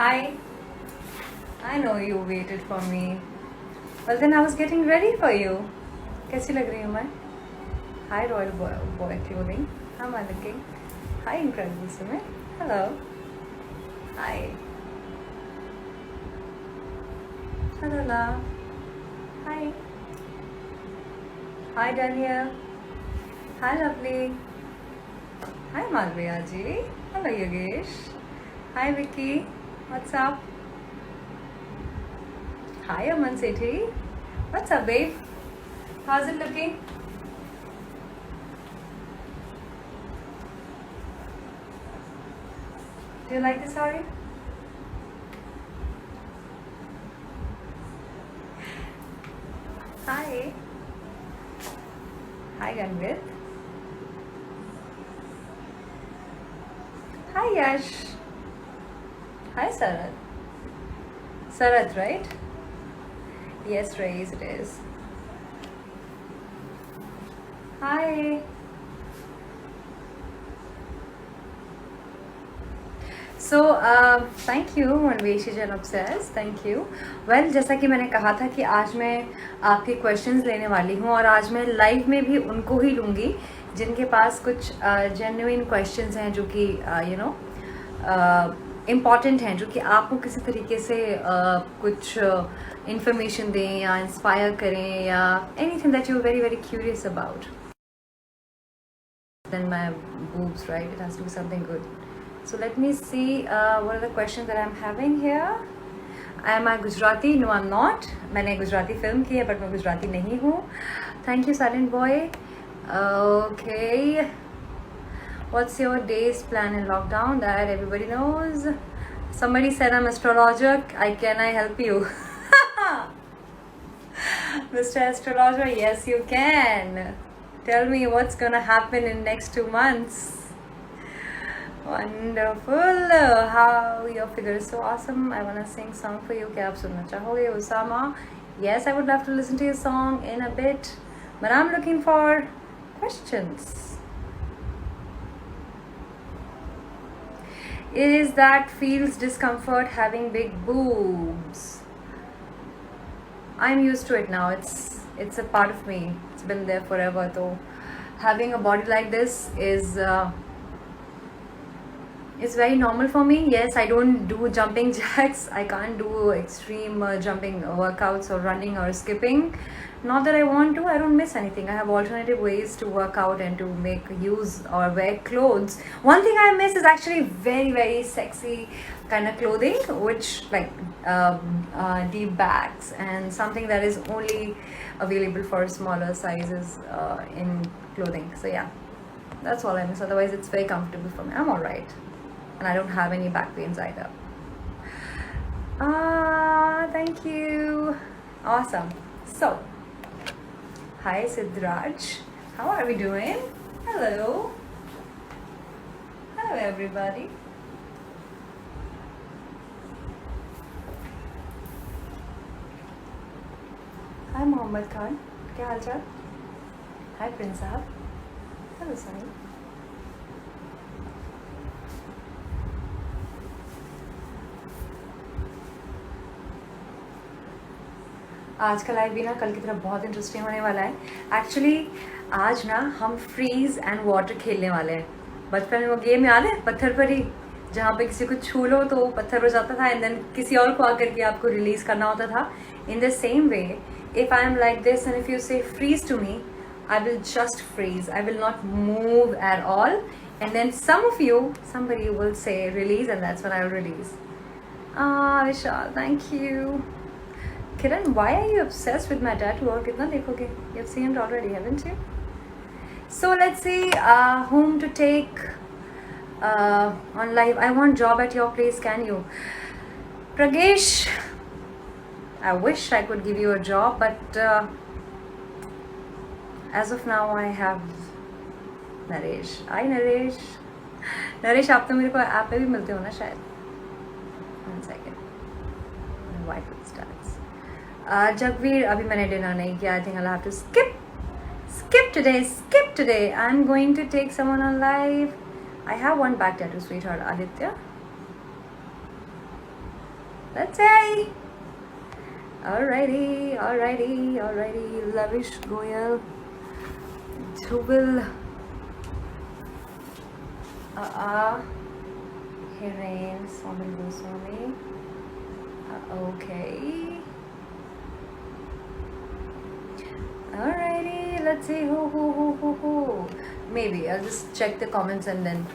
Hi, I know you waited for me. Well, then I was getting ready for you. कैसी लग रही हूँ मैं? Hi, Royal Boy Clothing. How am I looking? Hi, Incredible Sumit. Hello. Hi. Hello, La. Hi. Hi, Daniel. Hi, Lovely. Hi, Malviya ji. Hello, Yogesh. Hi, Vicky. What's up? Hi, Aman Sethi. What's up, babe? How's it looking? Do you like the saree? Hi. Hi, Ganvit. Hi, Yash. Hi, Sarat. Sarat, right? Yes, Reyes, it is. Hi. So, thank you, Manveshi Jan Obsessed. Thank you. Well, जैसा कि मैंने कहा था कि आज मैं आपके questions लेने वाली हूँ और आज मैं live में भी उनको ही लूँगी जिनके पास कुछ genuine questions हैं जो कि important हैं, जो कि आपको किसी तरीके से कुछ information दें या inspire करें या anything that you're very very curious about. Then my boobs, right? It has to be something good. So let me see what are the questions that I'm having here. Am I Gujarati? No, I'm not. मैंने Gujarati film की है but मैं गुजराती नहीं हूँ. Thank you, Silent Boy. Okay. What's your day's plan in lockdown? That everybody knows. Somebody said I'm astrologer. Can I help you? Mr. Astrologer, yes you can. Tell me what's gonna happen in next 2 months. Wonderful. How your figure is so awesome. I wanna sing song for you. क्या आप सुनना चाहोगे? Usama. Yes, I would love to listen to your song in a bit. But I'm looking for questions. Is that feels discomfort having big boobs? I'm used to it now. It's a part of me. It's been there forever. So having a body like this is it's very normal for me. Yes, I don't do jumping jacks. I can't do extreme jumping workouts or running or skipping. Not that I want to. I don't miss anything. I have alternative ways to work out and to make use or wear clothes. One thing I miss is actually very very sexy kind of clothing, which like deep bags and something that is only available for smaller sizes in clothing. So yeah, that's all I miss. Otherwise, it's very comfortable for me. I'm alright. And I don't have any back pains either. Thank you. Awesome. So, hi Siddharaj. How are we doing? Hello. Hello everybody. Hi Mohammed Khan. क्या हाल चाल? Hi Prince साहब. Hello Sunny. आज का live भी ना कल की तरह बहुत इंटरेस्टिंग होने वाला है. एक्चुअली आज ना हम फ्रीज एंड वाटर खेलने वाले हैं. बचपन में वो गेम याद है पत्थर पर ही, जहाँ पे किसी को छू लो तो पत्थर हो जाता था एंड देन किसी और को आकर के आपको रिलीज करना होता था. In the same way, if I am like this and if you say freeze to me, I will just freeze. I will not move at all. And then somebody will say release, and that's when I will release. Vishal, thank you. Kiran, why are you obsessed with my tattoo? और कितना देखोगे? You've seen it already, haven't you? So let's see whom to take on live. I want job at your place. Can you? Pragesh, I wish I could give you a job, but as of now I have Naresh. Hi Naresh. Naresh, आप तो मेरे को app पे भी मिलते हो ना शायद. One second. White with stars. Jagveer, अभी मैंने डिनर नहीं किया. I think I'll have to skip today. I'm going to take someone on live. I have one back tattoo, sweetheart. Aditya. Let's say. Alrighty, alrighty, alrighty. Lavish Goyal, Dhruval, Hiren, Somil Goswami. Okay. Alrighty, let's see who. Maybe I'll just check the comments and then.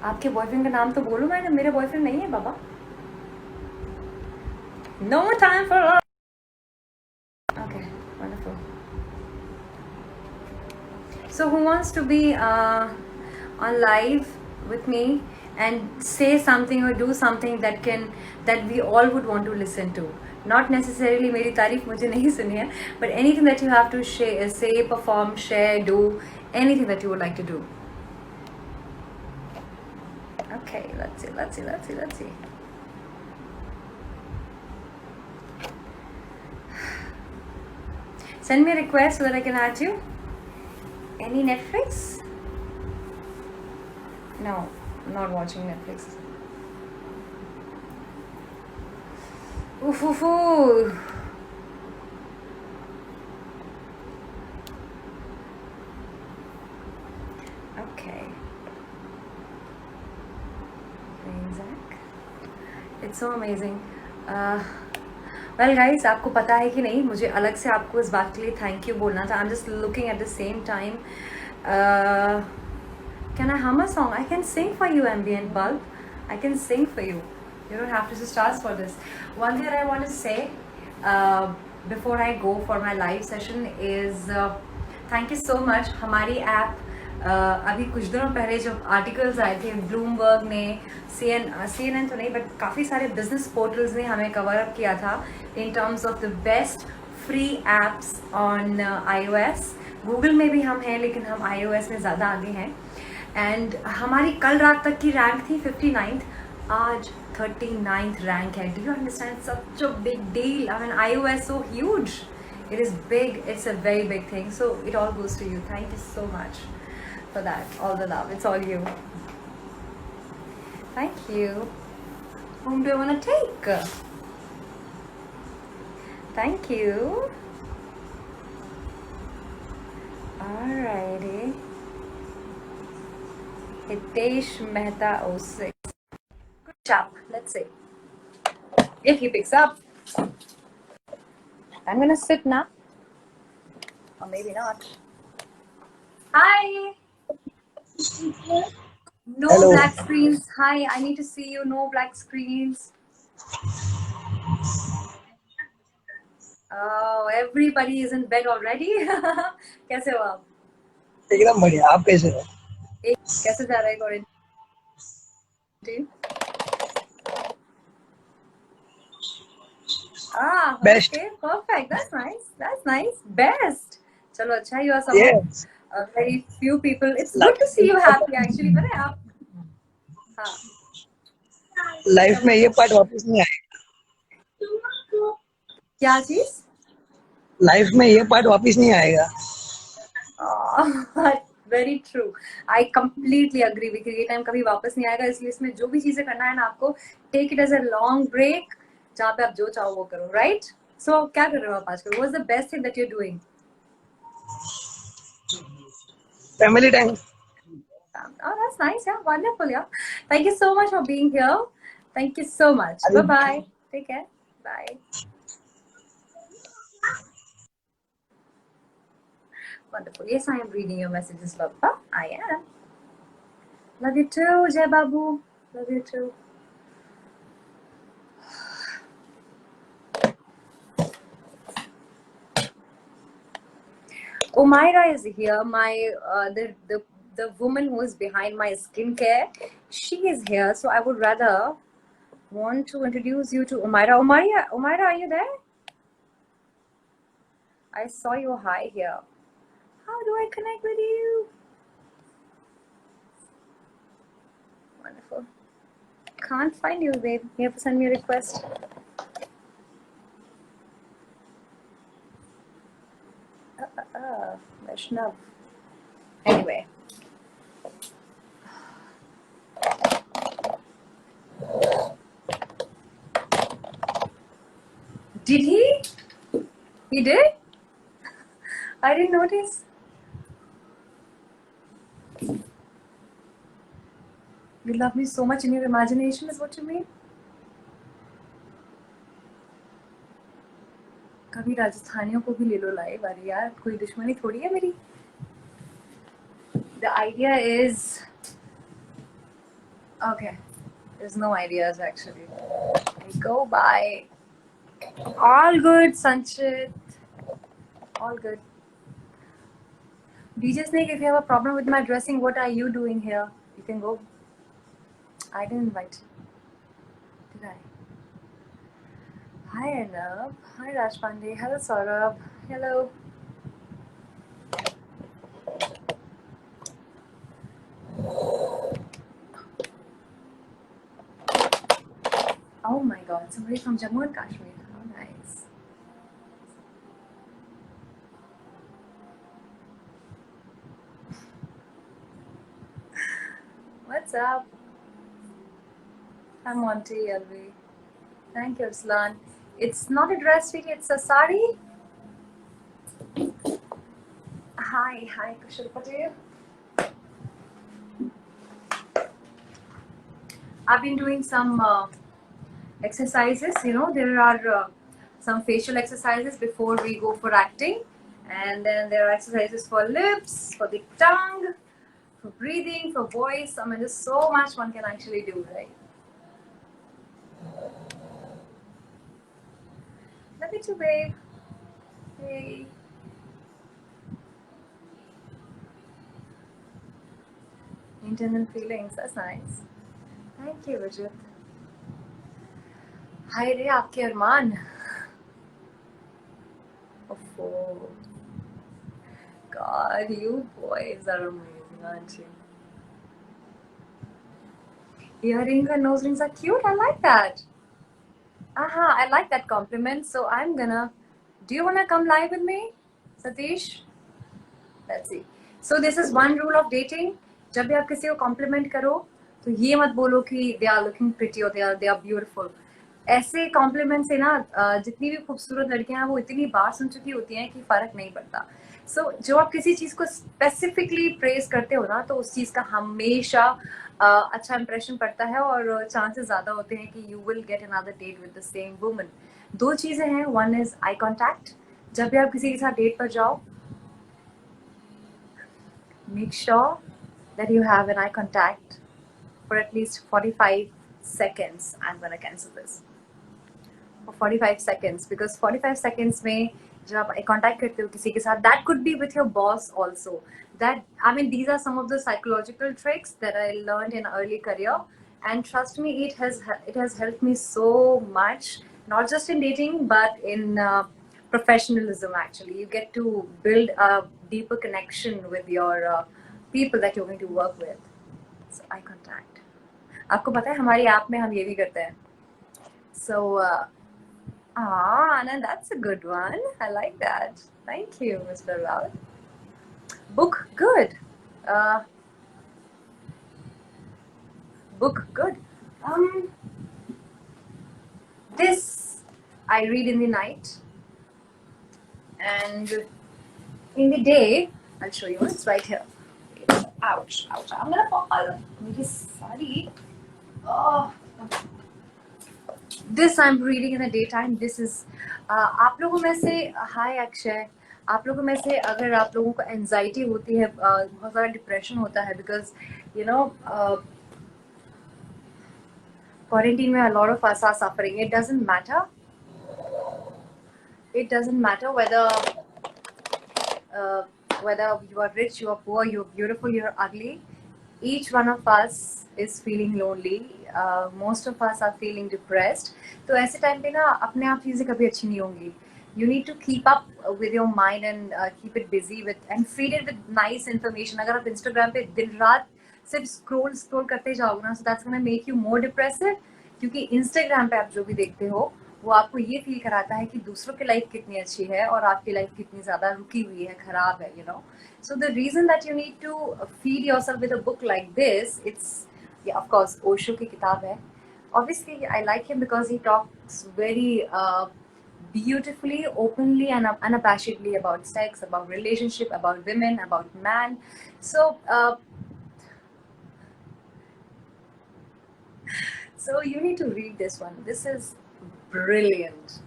आपके boyfriend का नाम तो बोलो madam, मेरा boyfriend नहीं है बाबा. No more time for love. Okay, wonderful. So who wants to be on live with me and say something or do something that we all would want to listen to? Not necessarily मेरी तारीफ मुझे नहीं सुनी है, but anything that you have to say, perform, share, do, anything that you would like to do. Okay, let's see. Send me a request so that I can add you. Any Netflix? No, I'm not watching Netflix. Oof. Okay. It's so amazing. Well guys, आपको पता है कि नहीं, मुझे अलग से आपको इस बात के लिए थैंक यू बोलना था. I'm just looking at the same time. Can I hum a song? I can sing for you, Ambient Bulb. I can sing for you. You don't have to just ask for this. One thing I want to say before I go for my live session is thank you so much. हमारी app अभी कुछ दिनों पहले जब articles आए थे, Bloomberg ने, CNN तो नहीं बट काफ़ी सारे बिजनेस पोर्टल्स ने हमें कवर अप किया था in terms of the best free apps on iOS. Google में भी हम हैं लेकिन हम iOS में ज़्यादा आगे हैं. एंड हमारी कल रात तक की रैंक थी 59th, आज 39th रैंक है. Do you understand? Such a big deal. I mean iOS so huge. It is big. It's a very big thing. So it all goes to you. Thank you so much for that. All the love. It's all you. Thank you. Whom do I want to take? Thank you. Alrighty. Hitesh Mehta 06. Good job. Let's see if he picks up. I'm gonna sit now. Or maybe not. Hi. No Hello. black screens. Hi, I need to see you. No black screens. Oh, everybody is in bed already. कैसे हो आप? एकदम बढ़िया. आप कैसे हो? कैसे जा रहा है quarantine? Best. Okay, perfect. That's nice. Best. चलो अच्छा, you are someone. Yes. Very few people. It's good to see you happy actually. पता है आप? हाँ. लाइफ में ये पार्ट वापस नहीं आएगा. क्या चीज? लाइफ में ये पार्ट वापस नहीं आएगा. Very true. I completely agree with you. ये टाइम कभी वापस नहीं आएगा, इसलिए इसमें जो भी चीजें करना है ना आपको, take it as a long break जहाँ पे आप जो चाहो वो करो. राइट? सो क्या कर रहे हो आप आजकल? What is the best thing that you are doing? Family time. Oh, that's nice. Yeah, wonderful. Yeah. Thank you so much for being here. Thank you so much. Bye-bye. Take care. Bye. Wonderful. Yes, I am reading your messages, Baba. I am. Love you too, Jai Babu. Love you too. Umaira is here. My the woman who is behind my skincare, she is here. So I would rather want to introduce you to Umaira. Umaira, are you there? I saw your hi here. How do I connect with you? Wonderful. Can't find you, babe. You have to send me a request. Vaishnav. Anyway. Did he? He did? I didn't notice. You love me so much in your imagination is what you mean? कभी राजस्थानियों को भी ले लो live, अरे यार कोई दुश्मनी थोड़ी है मेरी. The idea is okay. There's no ideas actually. I go by. All good, Sanchit. All good. DJ Snake, if you have a problem with my dressing, what are you doing here? You can go. I didn't invite you. Did I? Hi, Arnab. Hi, Raj Pandey. Hello, Saurabh. Hello. Oh my god, somebody from Jammu and Kashmir. How nice. What's up? I'm Monty Elvi. Thank you, Arslan. It's not a dress, sweetie, it's a sari. Hi, Kushal Patel. I've been doing some exercises. You know, there are some facial exercises before we go for acting, and then there are exercises for lips, for the tongue, for breathing, for voice. I mean, there's so much one can actually do, right? Love you too, babe. Hey. Internal feelings, that's nice. Thank you, Vijit. Hi, रे आपके अरमान. Oh, God, you boys are amazing, aren't you? Earrings and nose rings are cute. I like that. I like that compliment. So I'm gonna. Do you wanna come live with me, Satish? Let's see. So this is one rule of dating. जब भी आप किसी को compliment करो, तो ये मत बोलो कि they are looking pretty or they are beautiful. ऐसे कॉम्प्लीमेंट से ना जितनी भी खूबसूरत लड़कियां हैं वो इतनी बार सुन चुकी होती हैं कि फर्क नहीं पड़ता. सो जो आप किसी चीज को स्पेसिफिकली प्रेज करते हो ना, तो उस चीज का हमेशा अच्छा इंप्रेशन पड़ता है और चांसेस ज्यादा होते हैं कि you will get another date with the same woman. दो चीजें हैं. One is eye contact. जब भी आप किसी के साथ डेट पर जाओ, make sure that you have an eye contact for at least 45 seconds. I'm gonna cancel this. For 45 seconds, because 45 seconds में जब आप contact करते हो किसी के साथ, that could be with your boss also. That, I mean, these are some of the psychological tricks that I learned in early career, and trust me, it has helped me so much, not just in dating but in professionalism. Actually, you get to build a deeper connection with your people that you're going to work with. So eye contact. आपको पता है हमारी app में हम ये भी करते हैं. So Anand, that's a good one. I like that. Thank you, Mr. Rawat. Book good. Book good. This I read in the night, and in the day I'll show you. It's right here. Ouch! I'm gonna fall. Sorry. Oh. This I'm reading in the daytime. This is आप लोगों में से हाय अक्षय, आप लोगों में से अगर आप लोगों को एंजाइटी होती है, बहुत सारा डिप्रेशन होता है, बिकॉज यू नो क्वारंटीन में a lot of us are suffering. It doesn't matter. It doesn't matter whether you are rich, you are poor, you're beautiful, you're ugly. Each one of us is feeling lonely. Most of us are feeling depressed. तो ऐसे time पे ना अपने आप चीज़ें कभी अच्छी नहीं होंगी. You need to keep up with your mind and keep it busy with and feed it with nice information. अगर आप Instagram पे दिन रात सिर्फ scroll करते जाओगे ना, so that's gonna make you more depressive. क्योंकि Instagram पे आप जो भी देखते हो वो आपको ये फील कराता है कि दूसरों की लाइफ कितनी अच्छी है और आपकी लाइफ कितनी ज़्यादा रुकी हुई है, खराब है, you know. So the reason that you need to feed yourself with a book like this, it's, yeah, of course, Osho की किताब है. Obviously, I like him because he talks very beautifully, openly, and unabashedly about sex, about relationship, about women, about man. So, so you need to read this one. This is brilliant.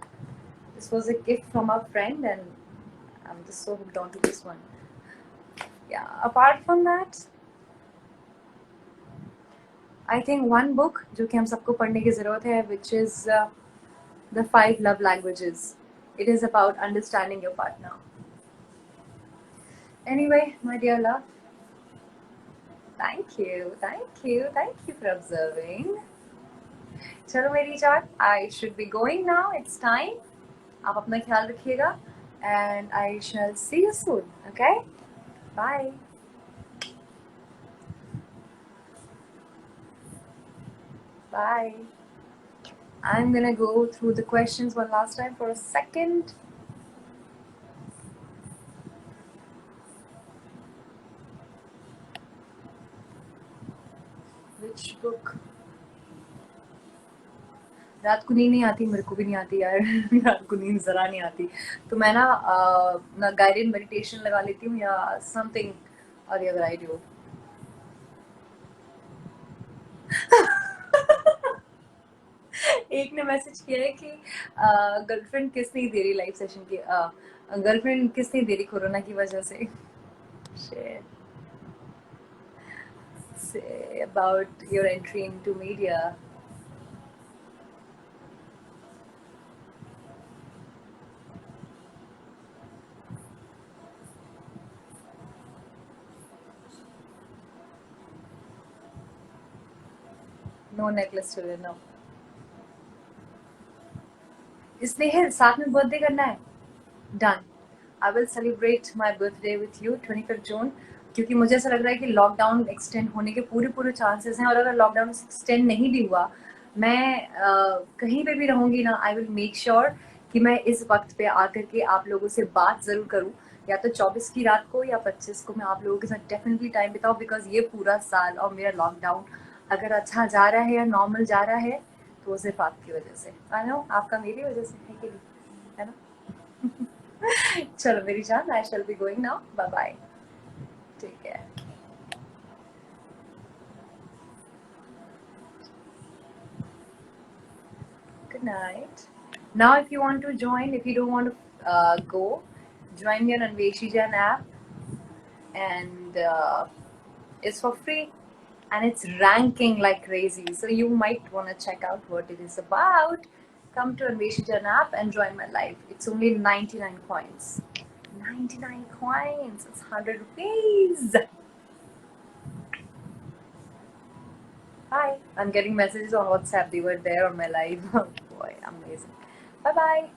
This was a gift from our friend, and I'm just so hooked on to this one. Yeah. Apart from that, I think one book जो कि हम सबको पढ़ने की ज़रूरत है, which is The Five Love Languages. It is about understanding your partner. Anyway, my dear love, thank you for observing. चलो मेरी जान, I should be going now. It's time. आप अपना ख्याल रखिएगा, and I shall see you soon. Okay? Bye. Bye. I'm gonna go through the questions one last time for a second. Which book? रात को नींद नहीं आती, मेरे को भी नहीं आती यार। रात को नींद जरा नहीं आती, तो मैं ना गाइडेड मेडिटेशन लगा लेती हूँ या समथिंग और द अदर आई डू। एक ने मैसेज किया है कि गर्लफ्रेंड किस नहीं दे रही लाइव सेशन की, गर्लफ्रेंड किस नहीं दे रही कोरोना की वजह से। Shit. Say about your entry into media. No necklace today, no. इसलिए साथ में बर्थडे करना है। Done. I will celebrate my birthday with you 25 जून, क्योंकि मुझे ऐसा लग रहा है कि लॉकडाउन एक्सटेंड होने के पूरे पूरे चांसेस हैं, और अगर लॉकडाउन एक्सटेंड नहीं भी हुआ, मैं कहीं पे भी रहूँगी ना, आई विल मेक श्योर कि मैं इस वक्त पे आकर के आप लोगों से बात ज़रूर करूँ, या तो 24 की रात को या 25 को मैं आप लोगों के साथ डेफिनेटली टाइम बिताऊँ, बिकॉज ये पूरा साल और मेरा लॉकडाउन अगर अच्छा जा रहा है या नॉर्मल जा रहा है तो सिर्फ आपकी वजह से। आई नो आपका मेरी वजह से है कि नहीं, है ना? चलो मेरी जान, I shall be going now, bye bye, take care, good night. Now if you want to join, if you don't want to go, join me on Anveshijan app, and it's for free, and it's ranking like crazy, so you might want to check out what it is about. Come to Anveshijan app and join my live. It's only 99 coins. 99 coins, it's 100 rupees. Hi, I'm getting messages on WhatsApp. They were there on my live. Oh boy, amazing. Bye bye.